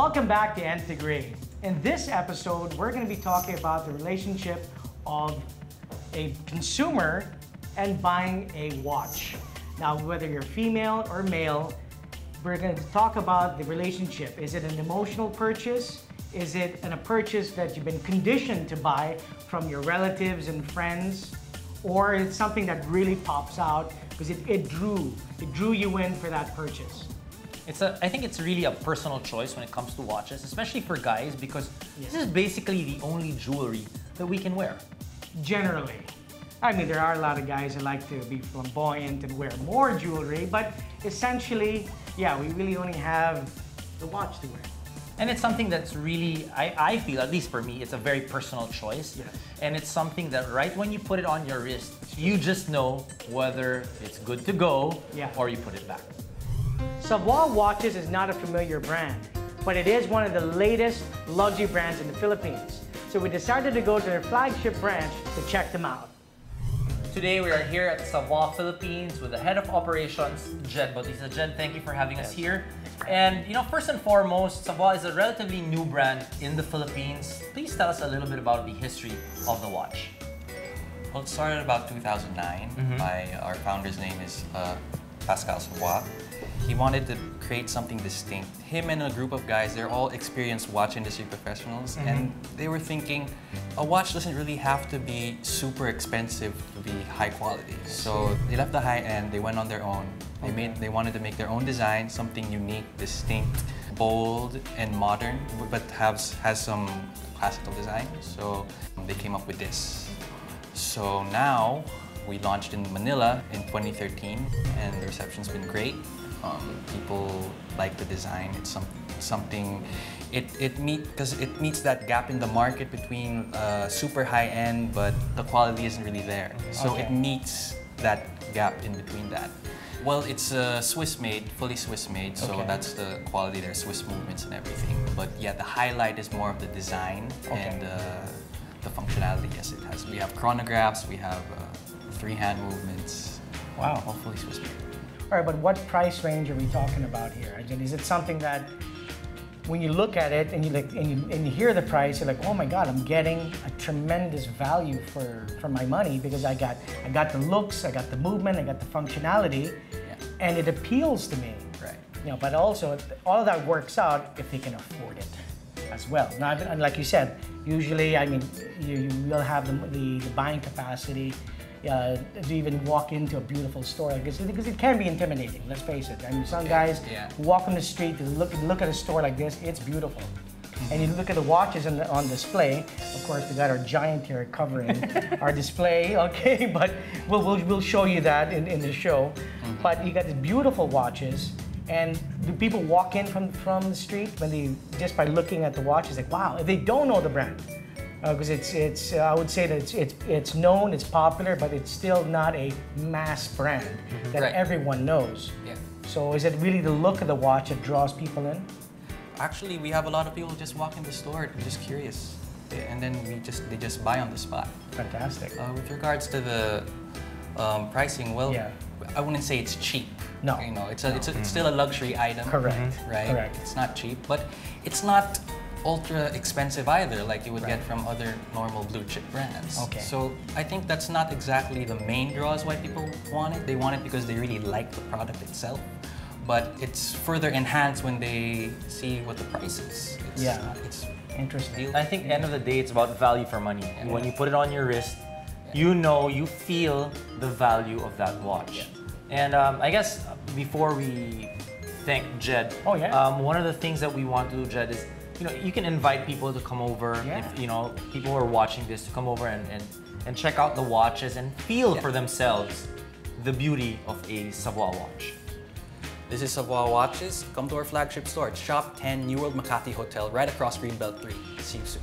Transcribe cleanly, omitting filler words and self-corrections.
Welcome back to Nth Degree. In this episode, we're going to be talking about the relationship of a consumer and buying a watch. Now, whether you're female or male, we're going to talk about the relationship. Is it an emotional purchase? Is it a purchase that you've been conditioned to buy from your relatives and friends? Or it's something that really pops out because it drew you in for that purchase? I think it's really a personal choice when it comes to watches, especially for guys, because this is basically the only jewelry that we can wear. Generally. I mean, there are a lot of guys that like to be flamboyant and wear more jewelry, but essentially, yeah, we really only have the watch to wear. And it's something that's really, I feel, at least for me, it's a very personal choice. Yes. And it's something that right when you put it on your wrist, you just know whether it's good to go or you put it back. Savoy Watches is not a familiar brand, but it is one of the latest luxury brands in the Philippines. So we decided to go to their flagship branch to check them out. Today we are here at Savoy Philippines with the head of operations, Jed Bautista. Jed, thank you for having us here. And first and foremost, Savoy is a relatively new brand in the Philippines. Please tell us a little bit about the history of the watch. Well, it started about 2009 by our founder's name is Pascal Savoy. He wanted to create something distinct. Him and a group of guys, they're all experienced watch industry professionals, and they were thinking, a watch doesn't really have to be super expensive to be high quality. So they left the high end, they went on their own. They wanted to make their own design, something unique, distinct, bold, and modern, but has some classical design. So they came up with this. So now, we launched in Manila in 2013, and the reception's been great. People like the design. It's something. It meets that gap in the market between super high end, but the quality isn't really there. So it meets that gap in between that. Well, it's Swiss made, fully Swiss made. So that's the quality there, Swiss movements and everything. But yeah, the highlight is more of the design and the functionality. Yes, it has. We have chronographs. We have 3 hand movements. Wow. All fully Swiss made. All right, but what price range are we talking about here? Is it something that when you look at it and you hear the price, you're like, oh my God, I'm getting a tremendous value for my money because I got the looks, I got the movement, I got the functionality, and it appeals to me. Right. But also all of that works out if they can afford it as well. Now, and like you said, usually, I mean, you will have the buying capacity to even walk into a beautiful store like this, because it can be intimidating, let's face it. I mean, some guys walk on the street and look at a store like this, it's beautiful. And you look at the watches on display, of course, we got our giant here covering our display, but we'll show you that in the show. But you got these beautiful watches, and do people walk in from the street when just by looking at the watches, like, wow, if they don't know the brand? Because it's I would say that it's known, it's popular, but it's still not a mass brand that everyone knows. Yeah. So is it really the look of the watch that draws people in? Actually, we have a lot of people just walk in the store, just curious, and then they just buy on the spot. Fantastic. With regards to the pricing, well, I wouldn't say it's cheap. No. It's still a luxury item. Correct. Right. Correct. It's not cheap, but it's not ultra expensive either, like you would get from other normal blue chip brands. So I think that's not exactly the main draws why people want it. They want it because they really like the product itself, but it's further enhanced when they see what the price is. It's interesting. I think end of the day, it's about value for money. And when you put it on your wrist, you feel the value of that watch. And I guess before we thank Jed, one of the things that we want to do, Jed, is you can invite people to come over, if people who are watching this, to come over and check out the watches and feel for themselves the beauty of a Savoy watch. This is Savoy Watches. Come to our flagship store. It's Shop 10, New World Makati Hotel, right across Greenbelt 3. See you soon.